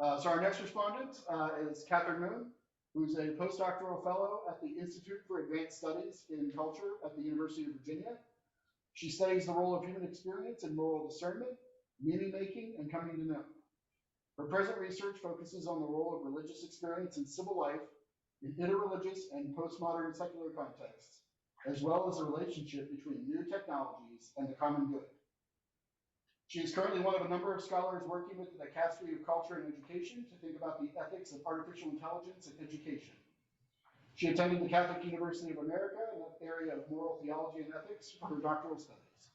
So our next respondent is Catherine Moon, who's a postdoctoral fellow at the Institute for Advanced Studies in Culture at the University of Virginia. She studies the role of human experience in moral discernment, meaning making, and coming to know. Her present research focuses on the role of religious experience in civil life in interreligious and postmodern secular contexts, as well as the relationship between new technologies and the common good. She is currently one of a number of scholars working with the Dicastery of Culture and Education to think about the ethics of artificial intelligence in education. She attended the Catholic University of America in the area of moral theology and ethics for her doctoral studies.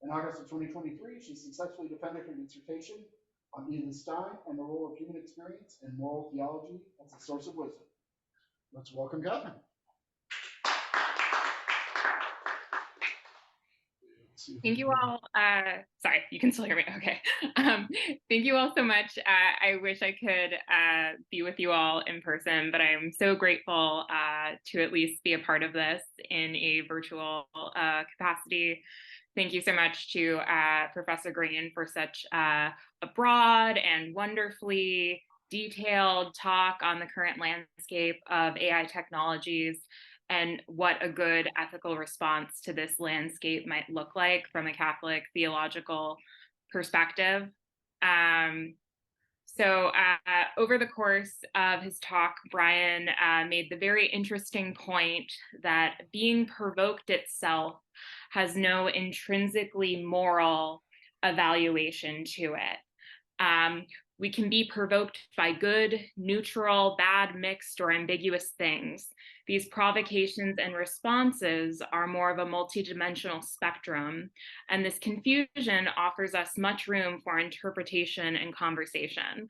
In August of 2023, she successfully defended her dissertation on Edith Stein and the role of human experience and moral theology as a source of wisdom. Let's welcome Catherine. Thank you all. Sorry, you can still hear me. Okay. Thank you all so much. I wish I could be with you all in person, but I'm so grateful to at least be a part of this in a virtual capacity. Thank you so much to Professor Green for such a broad and wonderfully detailed talk on the current landscape of AI technologies and what a good ethical response to this landscape might look like from a Catholic theological perspective. So over the course of his talk, Brian made the very interesting point that being provoked itself has no intrinsically moral evaluation to it. We can be provoked by good, neutral, bad, mixed, or ambiguous things. These provocations and responses are more of a multidimensional spectrum, and this confusion offers us much room for interpretation and conversation.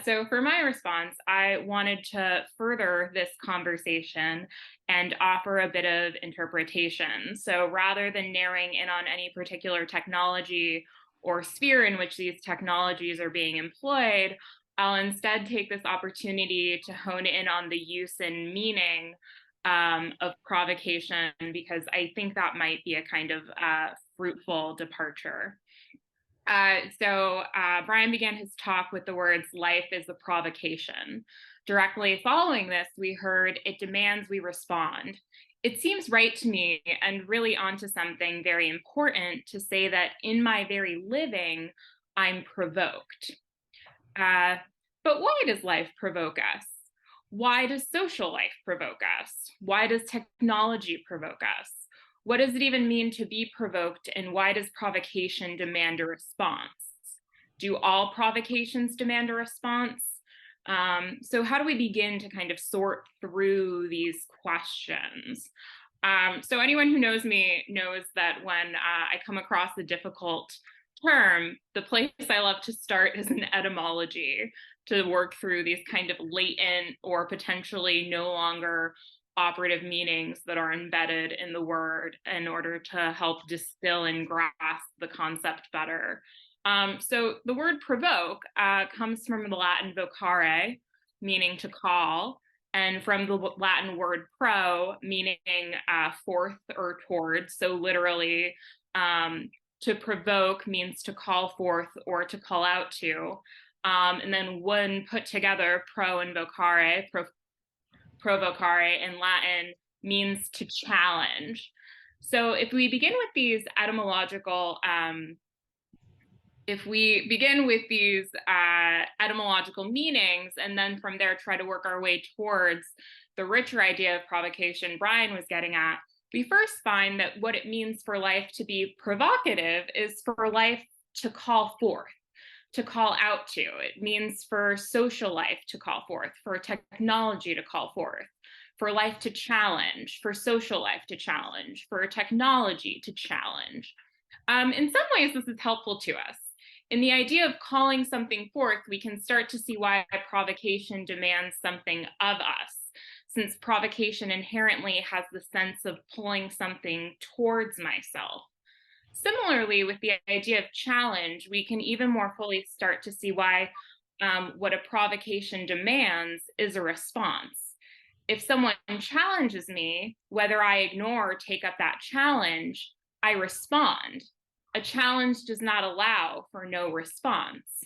So for my response, I wanted to further this conversation and offer a bit of interpretation. So rather than narrowing in on any particular technology or sphere in which these technologies are being employed, I'll instead take this opportunity to hone in on the use and meaning of provocation, because I think that might be a kind of fruitful departure. So Brian began his talk with the words, "Life is a provocation." Directly following this, we heard, "It demands we respond." It seems right to me, and really onto something very important, to say that in my very living, I'm provoked. But why does life provoke us? Why does social life provoke us? Why does technology provoke us? What does it even mean to be provoked, and why does provocation demand a response? Do all provocations demand a response? So how do we begin to kind of sort through these questions? So anyone who knows me knows that when I come across a difficult term, the place I love to start is in etymology, to work through these kind of latent or potentially no longer operative meanings that are embedded in the word in order to help distill and grasp the concept better. So the word provoke comes from the Latin vocare, meaning to call, and from the Latin word pro, meaning forth or towards. So literally, to provoke means to call forth or to call out to. And then when put together, pro and vocare, provocare in Latin means to challenge. So if we begin with these etymological meanings, and then from there try to work our way towards the richer idea of provocation Brian was getting at, we first find that what it means for life to be provocative is for life to call forth, to call out to. It means for social life to call forth, for technology to call forth, for life to challenge, for social life to challenge, for technology to challenge. In some ways, this is helpful to us. In the idea of calling something forth, we can start to see why provocation demands something of us, since provocation inherently has the sense of pulling something towards myself. Similarly, with the idea of challenge, we can even more fully start to see why what a provocation demands is a response. If someone challenges me, whether I ignore or take up that challenge, I respond. A challenge does not allow for no response.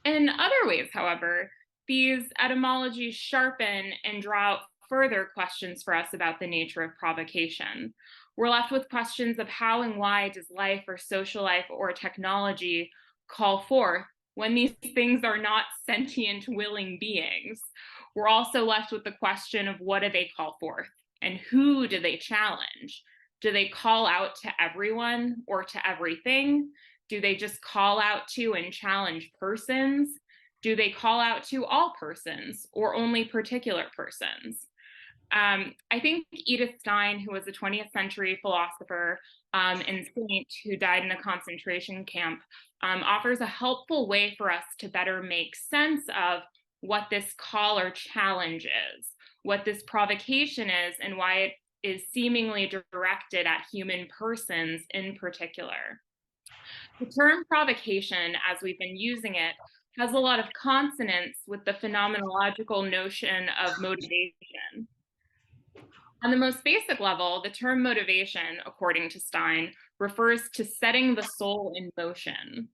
In other ways, however, these etymologies sharpen and draw out further questions for us about the nature of provocation. We're left with questions of how and why does life or social life or technology call forth when these things are not sentient, willing beings? We're also left with the question of what do they call forth and who do they challenge? Do they call out to everyone or to everything? Do they just call out to and challenge persons? Do they call out to all persons or only particular persons? I think Edith Stein, who was a 20th century philosopher and saint who died in a concentration camp, offers a helpful way for us to better make sense of what this call or challenge is, what this provocation is, and why it is seemingly directed at human persons in particular. The term provocation, as we've been using it, has a lot of consonance with the phenomenological notion of motivation. On the most basic level, the term motivation, according to Stein, refers to setting the soul in motion.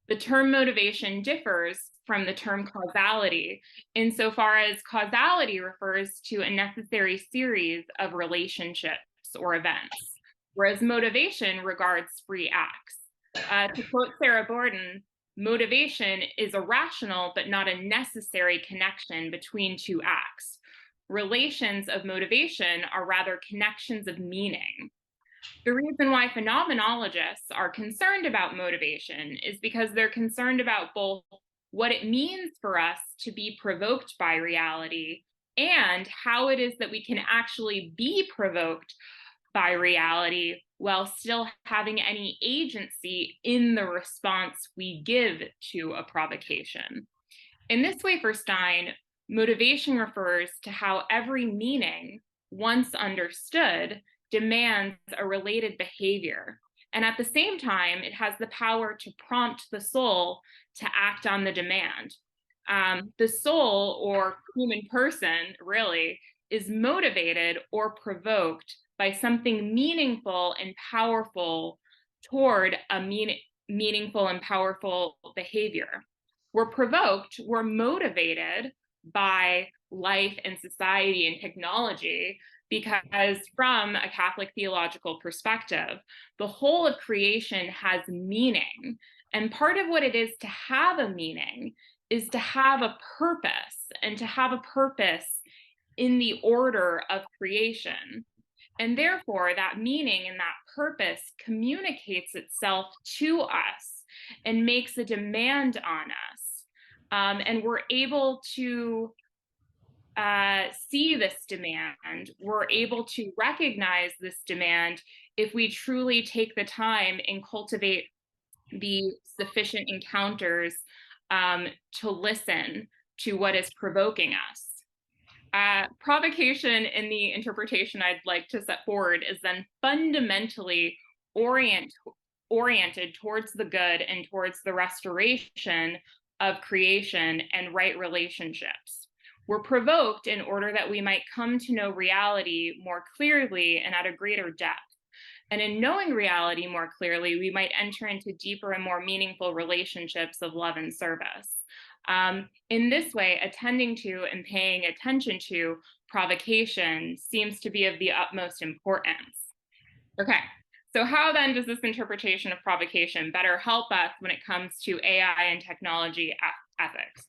The term motivation differs from the term causality insofar as causality refers to a necessary series of relationships or events, whereas motivation regards free acts. To quote Sarah Borden, motivation is a rational but not a necessary connection between two acts. Relations of motivation are rather connections of meaning. The reason why phenomenologists are concerned about motivation is because they're concerned about both what it means for us to be provoked by reality and how it is that we can actually be provoked by reality while still having any agency in the response we give to a provocation. In this way, for Stein, motivation refers to how every meaning, once understood, demands a related behavior. And at the same time, it has the power to prompt the soul to act on the demand. The soul, or human person, really, is motivated or provoked by something meaningful and powerful toward a meaningful and powerful behavior. We're provoked, we're motivated by life and society and technology because from a Catholic theological perspective, the whole of creation has meaning. And part of what it is to have a meaning is to have a purpose, and to have a purpose in the order of creation. And therefore, that meaning and that purpose communicates itself to us and makes a demand on us. And we're able to see this demand. We're able to recognize this demand if we truly take the time and cultivate the sufficient encounters to listen to what is provoking us. Provocation in the interpretation I'd like to set forward is then fundamentally oriented towards the good and towards the restoration of creation and right relationships. We're provoked in order that we might come to know reality more clearly and at a greater depth. And in knowing reality more clearly, we might enter into deeper and more meaningful relationships of love and service. In this way, attending to and paying attention to provocation seems to be of the utmost importance. Okay, so how then does this interpretation of provocation better help us when it comes to AI and technology ethics?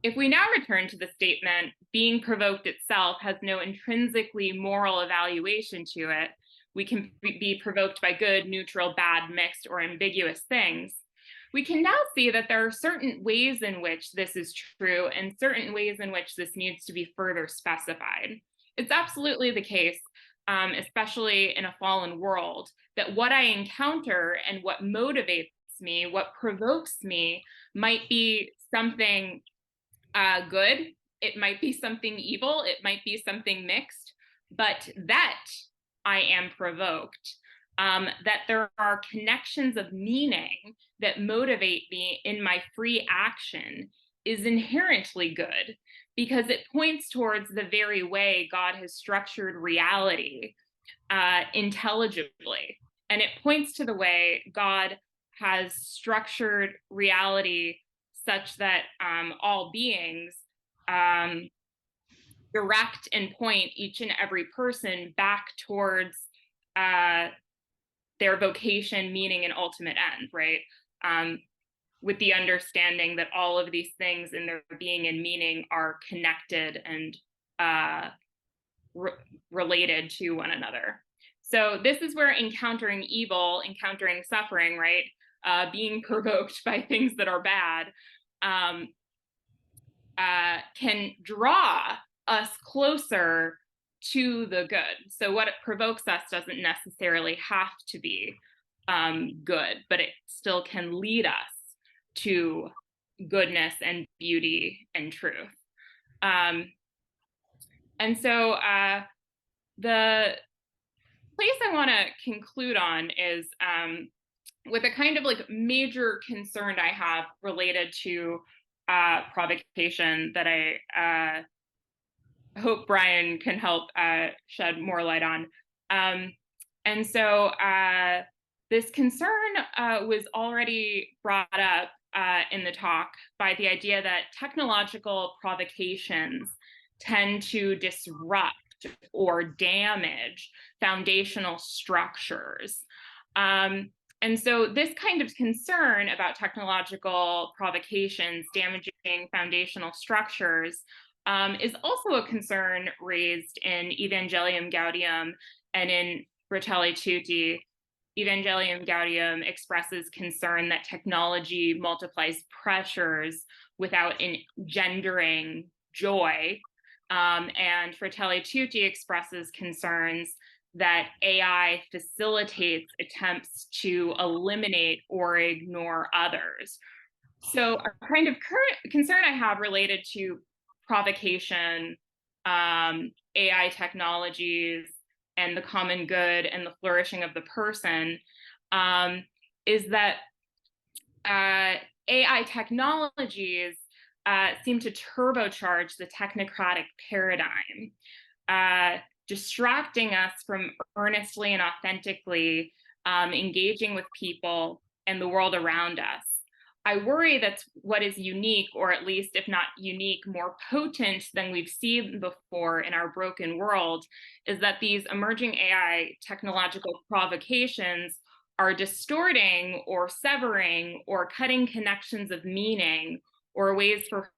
If we now return to the statement, being provoked itself has no intrinsically moral evaluation to it, we can be provoked by good, neutral, bad, mixed, or ambiguous things, we can now see that there are certain ways in which this is true and certain ways in which this needs to be further specified. It's absolutely the case, especially in a fallen world, that what I encounter and what motivates me, what provokes me, might be something good, it might be something evil, it might be something mixed, but that I am provoked, that there are connections of meaning that motivate me in my free action is inherently good because it points towards the very way God has structured reality intelligibly. And it points to the way God has structured reality such that all beings direct and point each and every person back towards their vocation, meaning, and ultimate end, right? With the understanding that all of these things in their being and meaning are connected and related to one another. So this is where encountering evil, encountering suffering, right? Being provoked by things that are bad can draw us closer to the good. So what it provokes us doesn't necessarily have to be good, but it still can lead us to goodness and beauty and truth. And so the place I want to conclude on is with a kind of like major concern I have related to provocation that I hope Brian can help shed more light on. And so this concern was already brought up in the talk by the idea that technological provocations tend to disrupt or damage foundational structures. And so this kind of concern about technological provocations damaging foundational structures is also a concern raised in Evangelium Gaudium and in Fratelli Tutti. Evangelium Gaudium expresses concern that technology multiplies pressures without engendering joy. And Fratelli Tutti expresses concerns that AI facilitates attempts to eliminate or ignore others. So a kind of current concern I have related to provocation, AI technologies, and the common good and the flourishing of the person is that AI technologies seem to turbocharge the technocratic paradigm, distracting us from earnestly and authentically engaging with people and the world around us. I worry that what is unique, or at least if not unique, more potent than we've seen before in our broken world, is that these emerging AI technological provocations are distorting or severing or cutting connections of meaning or ways for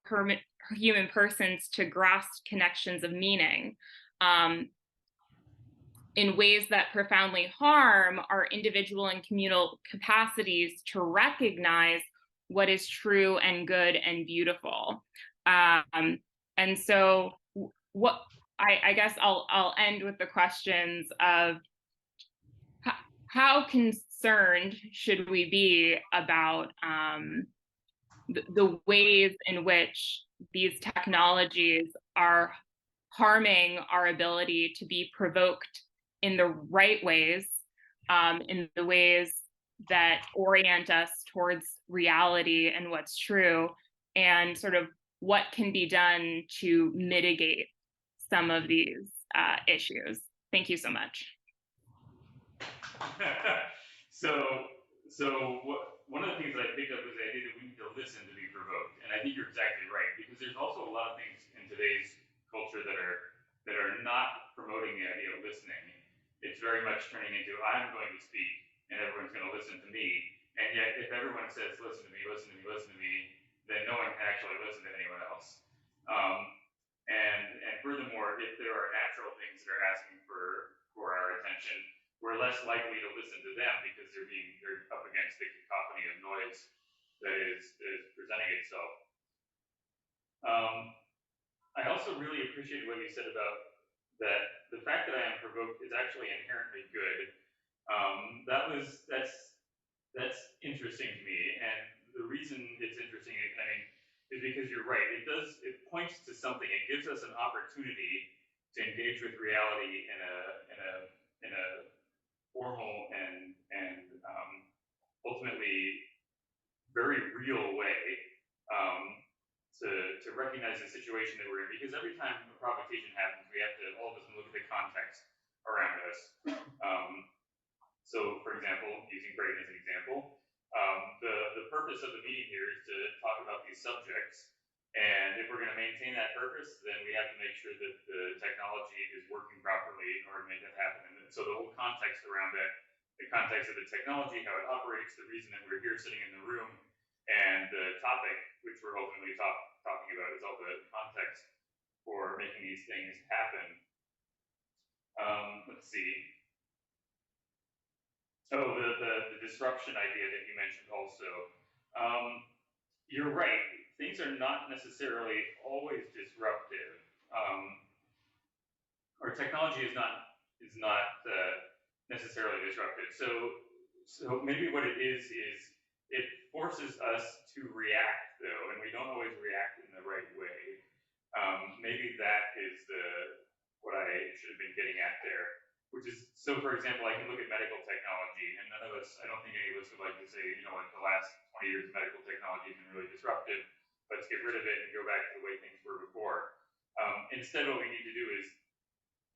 human persons to grasp connections of meaning in ways that profoundly harm our individual and communal capacities to recognize what is true and good and beautiful. And so what I guess I'll end with the questions of how concerned should we be about the ways in which these technologies are harming our ability to be provoked in the right ways, in the ways that orient us towards reality and what's true, and sort of what can be done to mitigate some of these issues. Thank you so much. One of the things that I picked up was the idea that we need to listen to be provoked, and I think you're exactly right, because there's also a lot of things in today's culture that are not promoting the idea of listening. It's very much turning into I'm going to speak and everyone's going to listen to me, and yet if everyone says listen to me, listen to me, listen to me, then no one can actually listen to anyone else. And furthermore, if there are natural things that are asking for our attention, we're less likely to listen to them because they're up against the cacophony of noise that is presenting itself. I also really appreciated what you said about that the fact that I am provoked is actually inherently good. That's interesting to me, and the reason it's interesting, I mean, is because you're right. It points to something. It gives us an opportunity to engage with reality in a formal and ultimately very real way to recognize the situation that we're in. Because every time a provocation happens, we have to all of a sudden look at the context around us. So, for example, using Braden as an example, The purpose of the meeting here is to talk about these subjects. And if we're going to maintain that purpose, then we have to make sure that the technology is working properly in order to make that happen. And so the whole context around that, the context of the technology, how it operates, the reason that we're here sitting in the room, and the topic, which we're ultimately talking about, is all the context for making these things happen. Let's see. Oh, the disruption idea that you mentioned also. You're right. Things are not necessarily always disruptive. Or technology is not necessarily disruptive. So maybe what it is it forces us to react, though, and we don't always react in the right way. Maybe that is what I should have been getting at there. Which is, so for example, I can look at medical technology, and I don't think any of us would like to say, you know what, the last 20 years of medical technology has been really disruptive. Let's get rid of it and go back to the way things were before. Instead, what we need to do is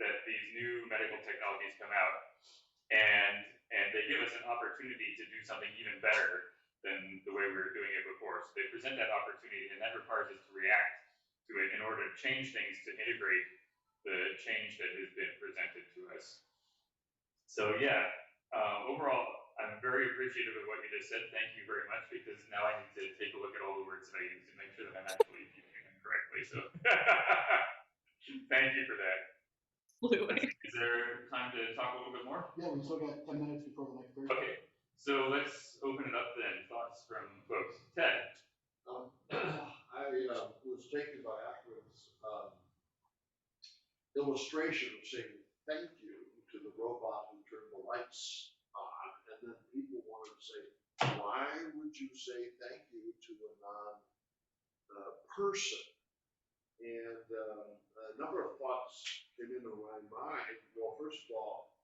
that these new medical technologies come out, and they give us an opportunity to do something even better than the way we were doing it before. So they present that opportunity, and that requires us to react to it in order to change things, to integrate the change that has been presented to us. So yeah, overall, I'm very appreciative of what you just said. Thank you very much, because now I need to take a look at all the words that I use to make sure that I'm actually using them correctly. So thank you for that. Absolutely. Is there time to talk a little bit more? Yeah, we still got 10 minutes before the next break. Okay, so let's open it up then. Thoughts from folks. Ted. I was taken by Akron's illustration of saying thank you to the robot who turned the lights on, and then people wanted to say, why would you say thank you to a non-person? And a number of thoughts came into my mind. Well, first of all,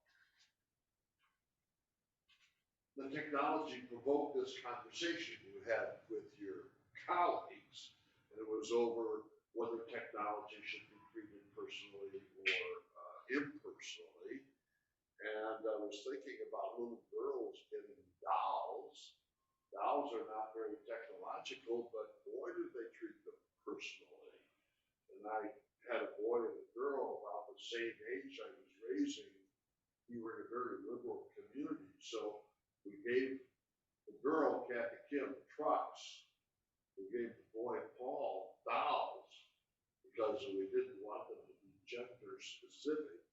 the technology provoked this conversation you had with your colleagues, and it was over whether technology should be treated personally or impersonally. And I was thinking about little girls getting dolls. Dolls are not very technological, but boy, do they treat them personally. And I had a boy and a girl about the same age I was raising. We were in a very liberal community, so we gave the girl, Kathy Kim, trucks. We gave the boy, Paul, dolls, because we didn't want them to be gender specific.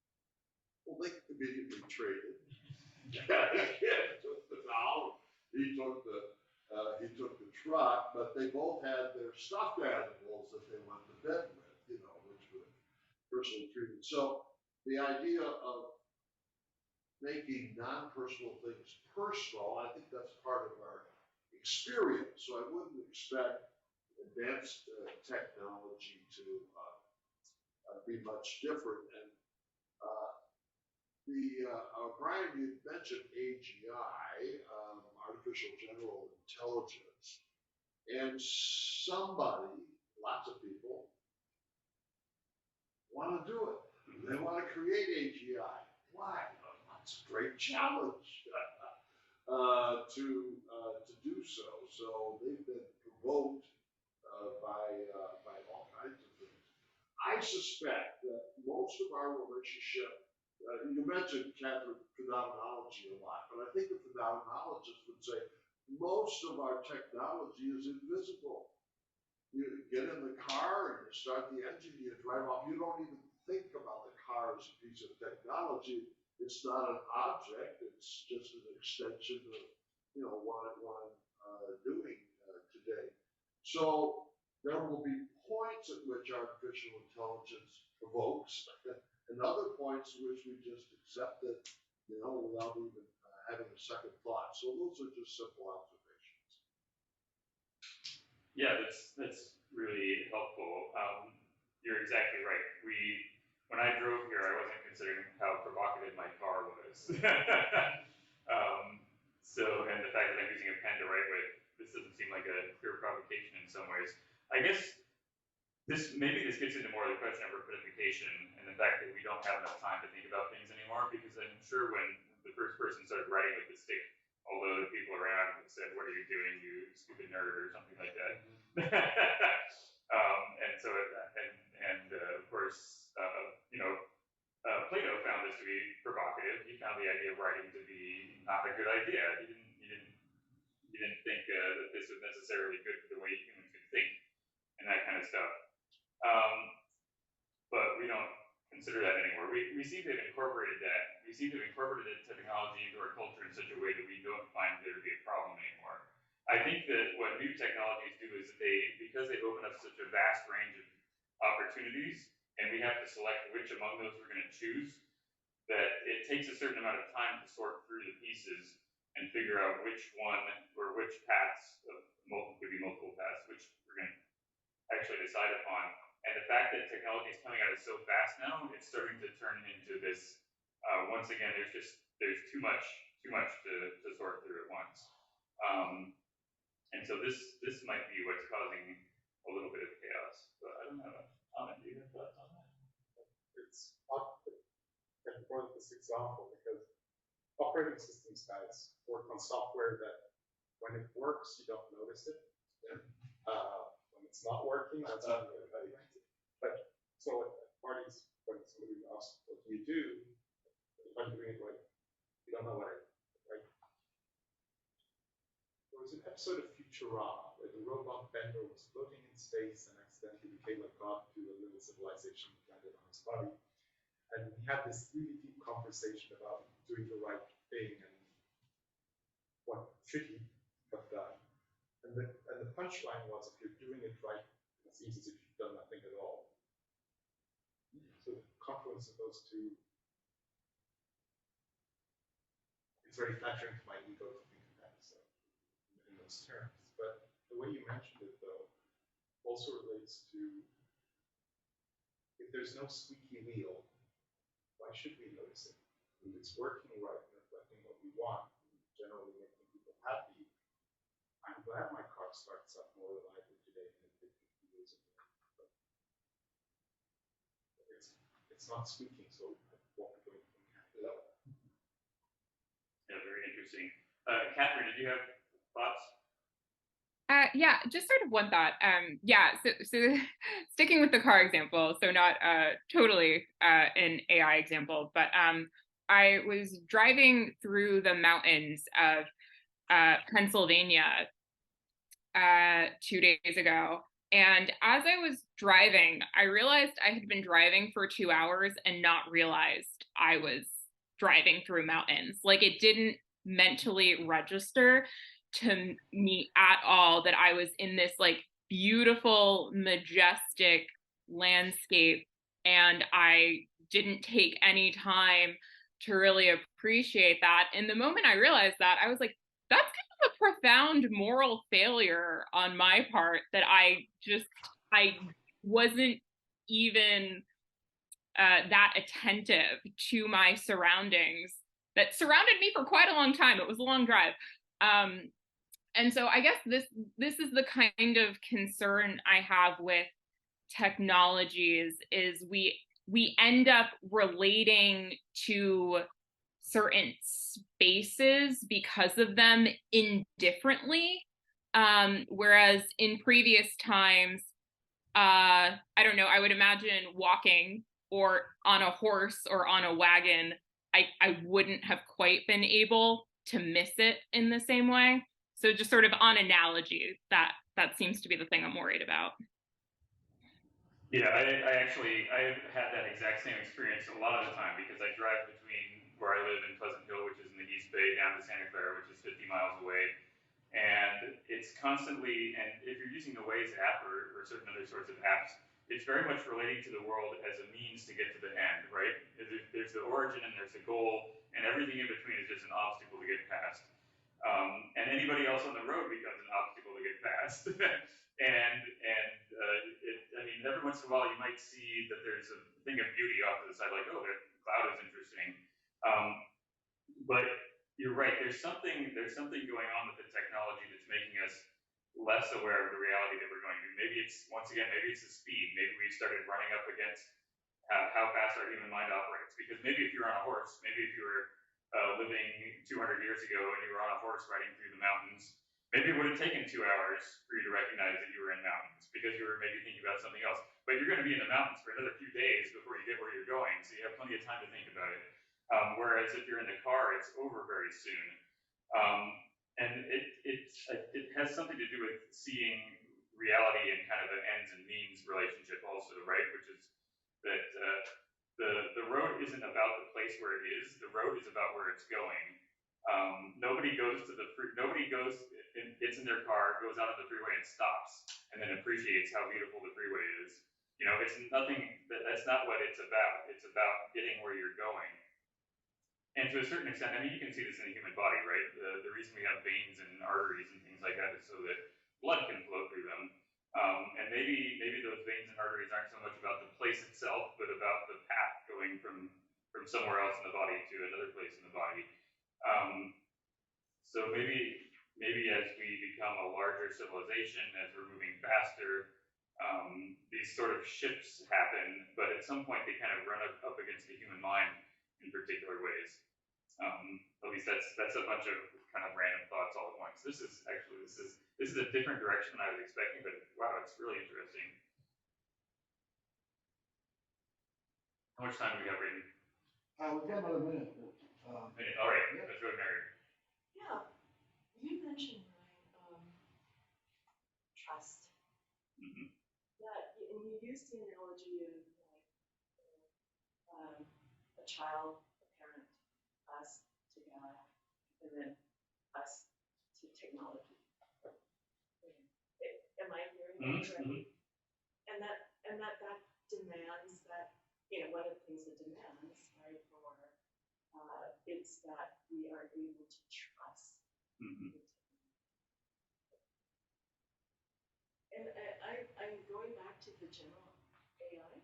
Well, they immediately traded. The kid took the doll, he took the truck, but they both had their stuffed animals that they went to bed with, you know, which were personally treated. So the idea of making non-personal things personal, I think that's part of our experience. So I wouldn't expect advanced technology to be much different. And Brian, you mentioned AGI, artificial general intelligence, and somebody, lots of people, want to do it. They want to create AGI. Why? That's a great challenge to do so. So they've been provoked by all kinds of things. I suspect that most of our relationship, you mentioned, Catherine, phenomenology a lot, but I think a phenomenologist would say most of our technology is invisible. You get in the car and you start the engine, you drive off, you don't even think about the car as a piece of technology. It's not an object, it's just an extension of, you know, what I'm doing today. So there will be points at which artificial intelligence provokes, and other points in which we just accept it, you know, without even having a second thought. So those are just simple observations. Yeah, that's really helpful. You're exactly right. When I drove here, I wasn't considering how provocative my car was. And the fact that I'm using a pen to write with, this doesn't seem like a clear provocation in some ways. I guess maybe this gets into more of the question of repeatification and the fact that we don't have enough time to think about things anymore, because I'm sure when the first person started writing with the stick, a all the other people around and said, "What are you doing, you stupid nerd," or something like that. And so, of course, Plato found this to be provocative. He found the idea of writing to be not a good idea. He didn't think that this was necessarily good for the way humans could think and that kind of stuff. But we don't consider that anymore. We seem to have incorporated that. We seem to have incorporated technology into our culture in such a way that we don't find there to be a problem anymore. I think that what new technologies do is that because they open up such a vast range of opportunities, and we have to select which among those we're going to choose, that it takes a certain amount of time to sort through the pieces and figure out which one or which paths, could be multiple paths, which we're going to actually decide upon. And the fact that technology is coming at us so fast now, it's starting to turn into this. Once again, there's too much to sort through at once. And so this might be what's causing a little bit of chaos. But I don't know. Do you have thoughts on that? It's I brought this example because operating systems guys work on software that when it works, you don't notice it. When it's not working, that's when you evaluate it. But so at parties, when somebody asks, "What do you do?" If I'm doing it right, you don't know what I do, right? There was an episode of Futurama where the robot Bender was floating in space and accidentally became a god to a little civilization that landed on his body. And we had this really deep conversation about doing the right thing and what should he have done. And the punchline was, if you're doing it right, it seems as if you've done nothing at all. So the confluence of those two, it's very flattering to my ego to think of that in those terms. But the way you mentioned it, though, also relates to, if there's no squeaky wheel, why should we notice it? If it's working right and reflecting what we want, generally making people happy, I'm glad my car starts up more reliably today than it did 50 years ago. But it's not squeaking, so I won't be going from happy to that. Yeah, very interesting. Catherine, did you have thoughts? Yeah, just sort of one thought. So sticking with the car example, so not totally an AI example, but I was driving through the mountains of Pennsylvania 2 days ago. And as I was driving, I realized I had been driving for 2 hours and not realized I was driving through mountains. Like, it didn't mentally register to me at all that I was in this like beautiful, majestic landscape, and I didn't take any time to really appreciate that. And the moment I realized that, I was like, that's kind of a profound moral failure on my part, that I wasn't even that attentive to my surroundings that surrounded me for quite a long time. It was a long drive. And so I guess this is the kind of concern I have with technologies, is we end up relating to certain spaces because of them indifferently, whereas in previous times, I don't know, I would imagine walking or on a horse or on a wagon, I wouldn't have quite been able to miss it in the same way. So just sort of on analogy, that seems to be the thing I'm worried about. Yeah, I have had that exact same experience a lot of the time, because I drive between where I live in Pleasant Hill, which is in the East Bay, down to Santa Clara, which is 50 miles away. And it's constantly, and if you're using the Waze app or certain other sorts of apps, it's very much relating to the world as a means to get to the end, right? There's the origin and there's the goal, and everything in between is just an obstacle to get past. And anybody else on the road becomes an obstacle to get past. I mean, every once in a while you might see that there's a thing of beauty off to the side, like, oh, that cloud is interesting. But you're right, there's something going on with the technology that's making us less aware of the reality that we're going to. Maybe it's the speed. Maybe we've started running up against how fast our human mind operates. Because maybe if you're on a horse, maybe if you were living 200 years ago and you were on a horse riding through the mountains, maybe it would have taken 2 hours for you to recognize that you were in mountains because you were maybe thinking about something else. But you're going to be in the mountains for another few days before you get where you're going, so you have plenty of time to think about it. Whereas if you're in the car, it's over very soon. And it has something to do with seeing reality in kind of an ends and means relationship also, right? Which is that the road isn't about the place where it is. The road is about where it's going. Nobody goes to gets in their car, goes out on the freeway and stops, and then appreciates how beautiful the freeway is. You know, it's nothing. That's not what it's about. It's about getting where you're going. And to a certain extent, I mean, you can see this in the human body, right? The reason we have veins and arteries and things like that is so that blood can flow through them. And maybe those veins and arteries aren't so much about the place itself, but about the path going from somewhere else in the body to another place in the body. So maybe as we become a larger civilization, as we're moving faster, these sort of shifts happen, but at some point they kind of run up against the human mind in particular ways. At least that's a bunch of kind of random thoughts all at once. This is a different direction than I was expecting, but wow, it's really interesting. How much time do we have, Brady? We've got another minute. Minute. All right, yeah. Let's go to Mary. Yeah, you mentioned, Ryan, trust. Mm-hmm. That, and you used the analogy of like a child, a parent, us to God, and then us to technology. Am I hearing that correctly? And that demands that, you know, one of the things it demands, right, for it's that we are able to trust. Mm-hmm. And I'm going back to the general AI,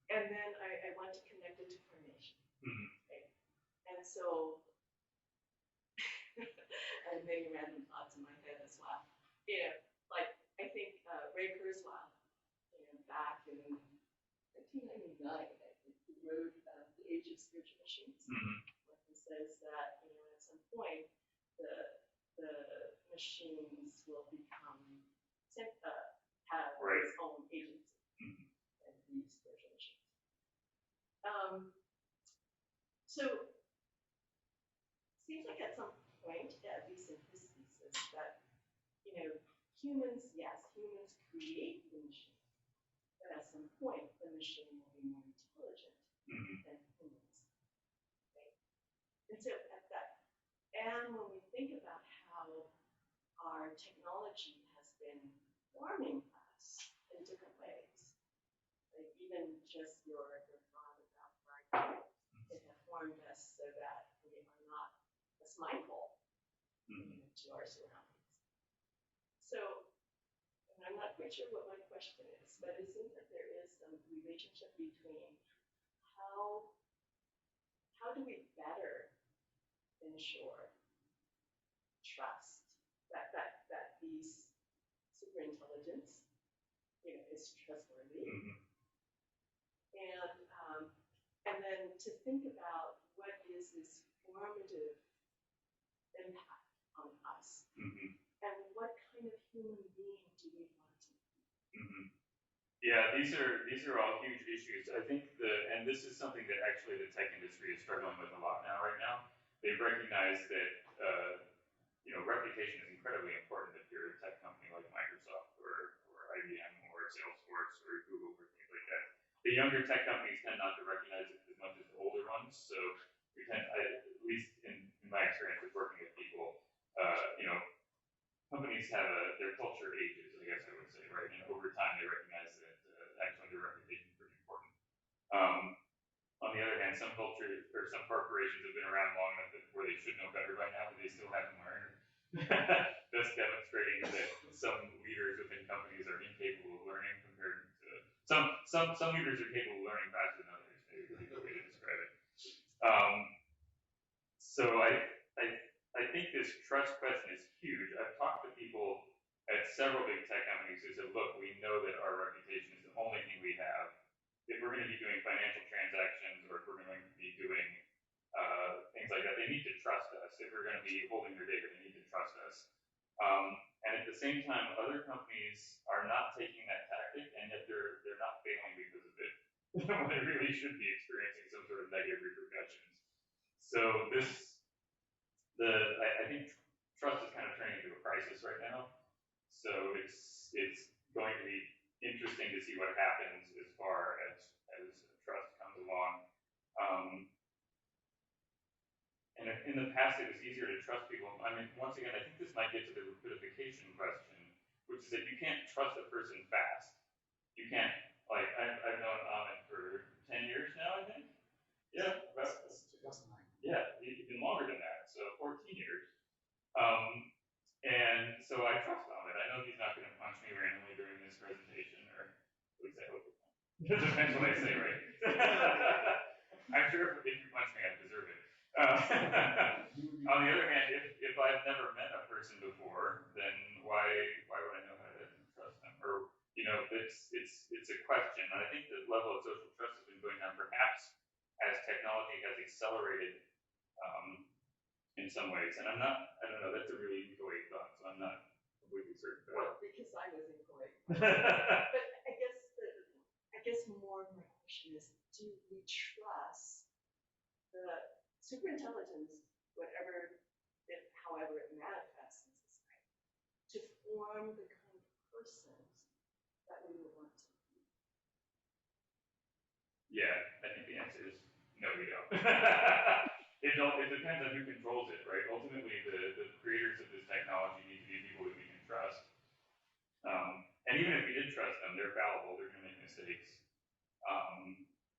and then I want to connect it to formation. Mm-hmm. Okay? And so, I have many random thoughts in my head as well. You know, like I think Ray Kurzweil, you know, back in 1999, I think he wrote The Age of Spiritual Machines, where he says that, you know, at some point the machines will become have its own agency, and these spiritual machines. So seems like at some point, at least in his thesis, that, you know, humans create the machine, but at some point the machine will be more intelligent than humans. Right? And so at that, and when we think about how our technology has been forming us in different ways, like even just your thought about writing, it has formed us so that we are not as mindful to our surroundings. So, and I'm not quite sure what my question is, but it seems that there is some relationship between how do we better ensure trust that these superintelligence, you know, is trustworthy, and then to think about what is this formative impact on us, and what kind of human being do we want to be? Yeah, these are all huge issues. I think and this is something that actually the tech industry is struggling with a lot right now. They've recognized that you know, reputation is incredibly important if you're a tech company like Microsoft or IBM or Salesforce or Google or things like that. The younger tech companies tend not to recognize it as much as the older ones. So we tend, at least in my experience with working with people, you know, companies have their culture ages, I guess I would say, right? And over time they recognize that actually their reputation is pretty important. On the other hand, some cultures or some corporations have been around long enough where they should know better by now, but they still haven't learned. Thus demonstrating that some leaders within companies are incapable of learning compared to some leaders are capable of learning faster than others. Maybe would be the way to describe it. So I think this trust question is huge. I've talked to people at several big tech companies who said, look, we know that our reputation is the only thing we have. If we're going to be doing financial transactions or if we're going like that, they need to trust us. If we're going to be holding their data, they need to trust us. And at the same time, other companies are not taking that tactic, and yet they're not failing because of it. When they really should be experiencing some sort of negative repercussions. So I think trust is kind of turning into a crisis right now. So it's going to be interesting to see what happens as far as trust comes along. And in the past, it was easier to trust people. I mean, once again, I think this might get to the rapidification question, which is that you can't trust a person fast. You can't, like, I've known Ahmed for 10 years now, I think. Yeah, about 2009. Yeah, even longer than that, so 14 years. And so I trust Ahmed. I know he's not going to punch me randomly during this presentation, or at least I hope he won't. It depends what I say, right? I'm sure if you punch me, I deserve it. On the other hand, if I've never met a person before, then why would I know how to trust them? Or it's a question, and I think the level of social trust has been going down perhaps as technology has accelerated in some ways. And I don't know, that's a really inchoate thought, so I'm not completely certain. Well, because I was in Kuwait. But I guess more of my question is, do we trust the superintelligence, however it manifests in society, to form the kind of persons that we would want to be? Yeah, I think the answer is no, we don't. It depends on who controls it, right? Ultimately, the creators of this technology need to be people that we can trust. And even if we did trust them, they're fallible. They're going to make mistakes.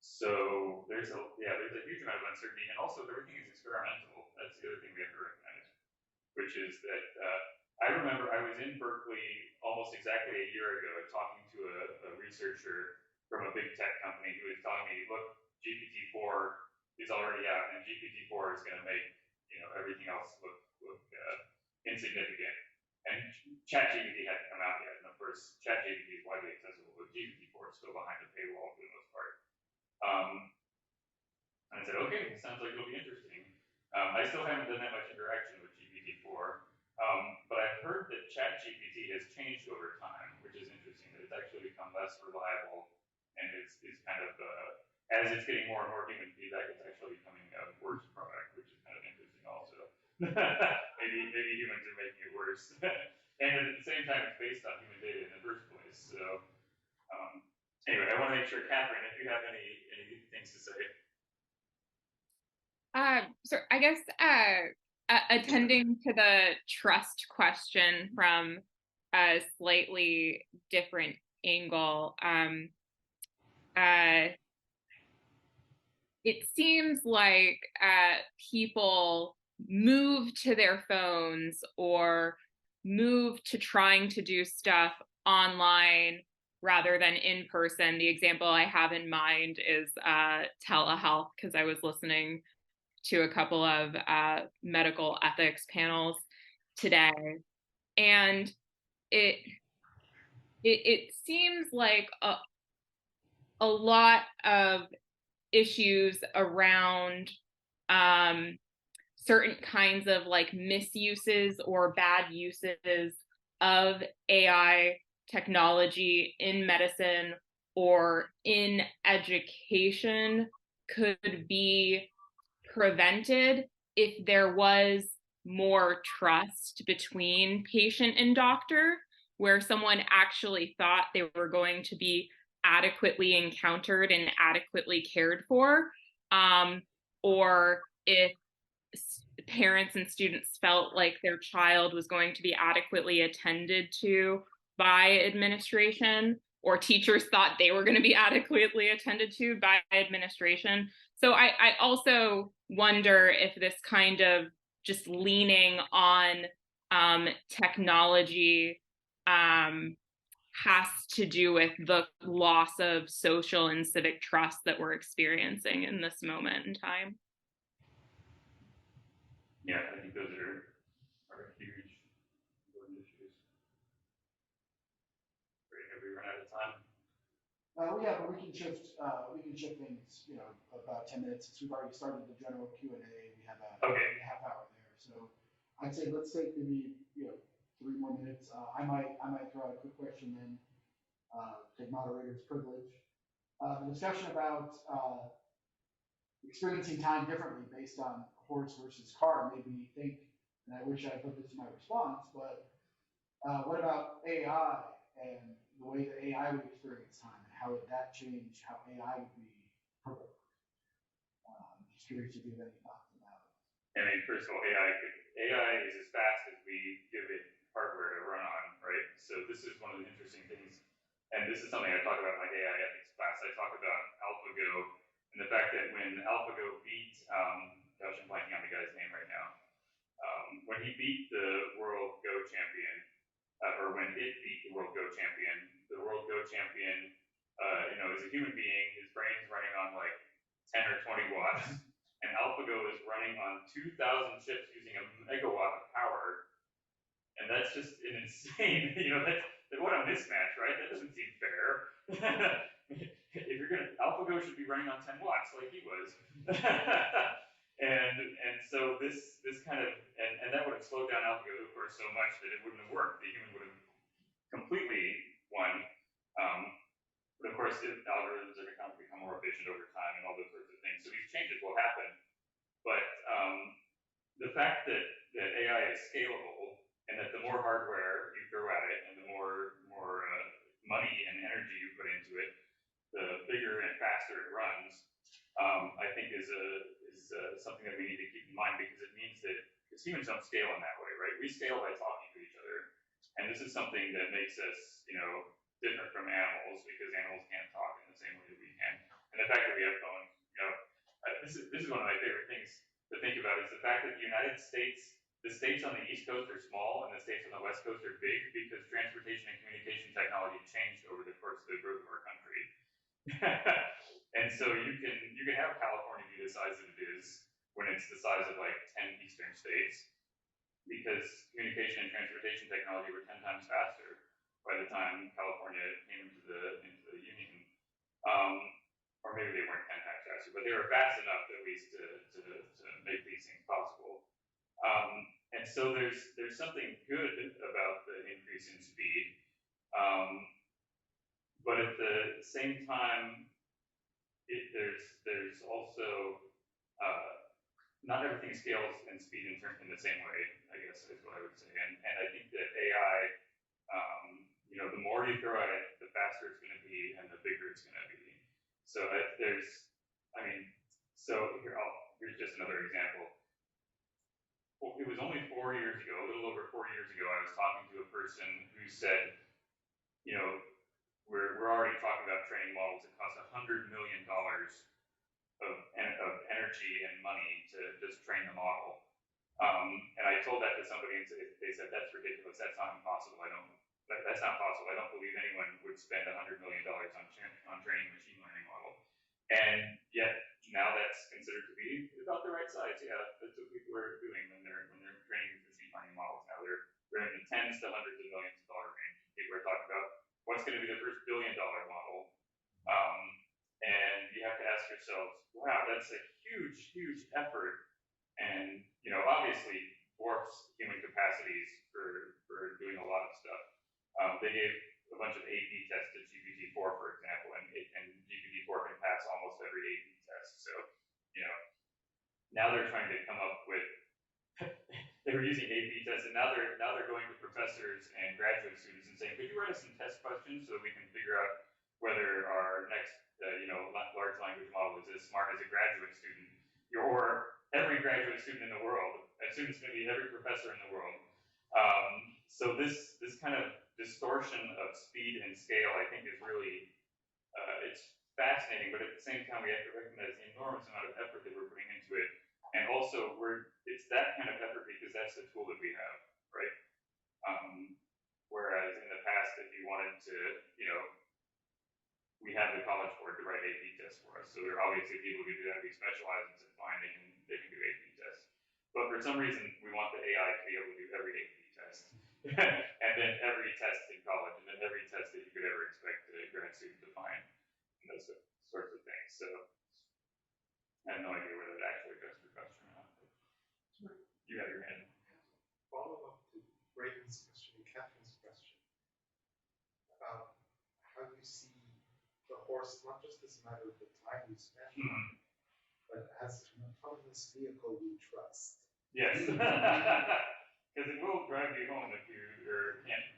So there's a huge amount of uncertainty, and also everything is experimental. That's the other thing we have to recognize, which is that I remember I was in Berkeley almost exactly a year ago talking to a researcher from a big tech company who was telling me, look, GPT-4 is already out, and GPT-4 is going to make everything else look insignificant. And ChatGPT hadn't come out yet, and of course, ChatGPT is widely accessible, but GPT-4 is still behind the paywall for the most part. And I said, okay, it sounds like it'll be interesting. I still haven't done that much interaction with GPT-4, but I've heard that ChatGPT has changed over time, which is interesting, that it's actually become less reliable, and it's kind of, as it's getting more and more human feedback, it's actually becoming a worse product, which is kind of interesting also. maybe humans are making it worse. And at the same time, it's based on human data in the first place. So anyway, I want to make sure, Catherine, if you have any things to say. So I guess attending to the trust question from a slightly different angle, it seems like people move to their phones or move to trying to do stuff online rather than in person. The example I have in mind is telehealth, because I was listening to a couple of medical ethics panels today, and it seems like a lot of issues around certain kinds of like misuses or bad uses of AI technology in medicine or in education could be prevented if there was more trust between patient and doctor, where someone actually thought they were going to be adequately encountered and adequately cared for, or if parents and students felt like their child was going to be adequately attended to by administration, or teachers thought they were going to be adequately attended to by administration. So I also wonder if this kind of just leaning on technology has to do with the loss of social and civic trust that we're experiencing in this moment in time. Yeah, I think those are huge important issues. Great, have we run out of time? But we can shift things, about 10 minutes since we've already started the general Q&A. We have Okay. a half hour there. So I'd say let's take maybe, 3 more minutes. I might throw out a quick question then, take moderator's privilege. The discussion about experiencing time differently based on horse versus car made me think, and I wish I put this in my response, but what about AI and the way that AI would experience time, and how would that change how AI would be provoked? I'm just curious if you have any thoughts about it. I mean, first of all, AI is as fast as we give it hardware to run on, right? So this is one of the interesting things, and this is something I talk about in my AI ethics class. I talk about AlphaGo and the fact that when AlphaGo beat, gosh, I'm blanking on the guy's name right now. When he beat the World Go champion, or when it beat the World Go champion, is a human being, his brain's running on like 10 or 20 watts, and AlphaGo is running on 2,000 chips using a megawatt of power. And that's just an insane, what a mismatch, right? That doesn't seem fair. If you're AlphaGo should be running on 10 watts like he was. and so this kind of, and that would have slowed down AlphaGo, of course, so much that it wouldn't have worked. The human would have completely won. But of course, algorithms are going to become more efficient over time and all those sorts of things. So these changes will happen. But the fact that AI is scalable and that the more hardware you throw at it and the more money and energy you put into it, the bigger and faster it runs, I think is something that we need to keep in mind, because it means that, because humans don't scale in that way, right? We scale by talking to each other. And this is something that makes us, different from animals, because animals can't talk in the same way that we can. And the fact that we have phones, this is one of my favorite things to think about, is the fact that the United States, the states on the East Coast are small and the states on the West Coast are big, because transportation and communication technology changed over the course of the growth of our country. And so you can have California be the size that it is when it's the size of like 10 eastern states, because communication and transportation technology were 10 times faster by the time California came into the Union. Or maybe they weren't 10 times faster, but they were fast enough at least to make these things possible. And so there's something good about the increase in speed. But at the same time, there's also not everything scales in speed in the same way, I guess is what I would say. And I think that AI, the more you throw at it, the faster it's going to be and the bigger it's going to be. So here's just another example. It was only 4 years ago, a little over 4 years ago, I was talking to a person who said, we're already talking about training models that cost $100 million of energy and money to just train the model. And I told that to somebody, and they said, that's ridiculous. That's not impossible. That's not possible. I don't believe anyone would spend $100 million on training a machine learning model. And yet now that's considered to be about the right size. Yeah, that's what people are doing when they're training these machine learning models now. They're in the tens to hundreds of millions of dollar range. People are talking about what's going to be the first $1 billion model. And you have to ask yourselves, wow, that's a huge, huge effort. And, obviously dwarfs human capacities for doing a lot of stuff. They gave a bunch of AP tests to GPT-4, for example, and GPT-4 can pass almost every AP test. So, now they're trying to come up with, they were using AP tests, and now they're going to professors and graduate students and saying, could you write us some test questions so that we can figure out whether our next, large language model is as smart as a graduate student, or every graduate student in the world, as soon as it's going to be every professor in the world. So this kind of distortion of speed and scale, I think, is really, it's fascinating, but at the same time, we have to recognize the enormous amount of effort that we're putting into it. And also, it's that kind of effort because that's the tool that we have, right? Whereas in the past, if you wanted to, we have the College Board to write AP tests for us. So there are obviously people who do that. We specialize and said, fine, they can do AP tests. But for some reason, we want the AI to be able to do every AP test. And then every test in college, and then every test that you could ever expect a grad student to find. I have no idea whether that actually addressed your question or not. You had your hand. Follow up to Braden's question and Catherine's question about how you see the horse, not just as a matter of the time you spend on it, but as an autonomous vehicle you trust. Yes. Because it will drive you home if you can't,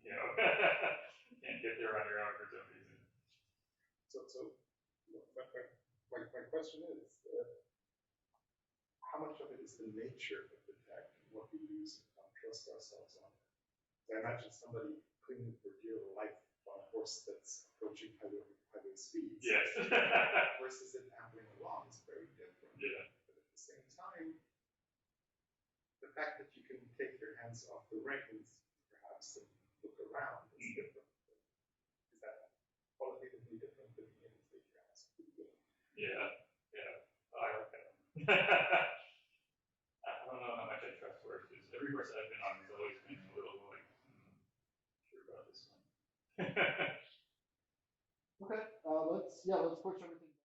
can't get there on your own for some reason. So my question is, how much of it is the nature of the tech and what we use and trust ourselves on? I imagine somebody clinging for dear life on a horse that's approaching highway speeds. Yes. Versus it ambling along is very different. Yeah. But at the same time, the fact that you can take your hands off the reins, perhaps, and look around is different. Is that qualitatively different than being able to take your hands off the wheel? Yeah. I like that. I don't know how much I trust horses. Every horse I've been on has always been a little like, sure about this one. Okay, let's push everything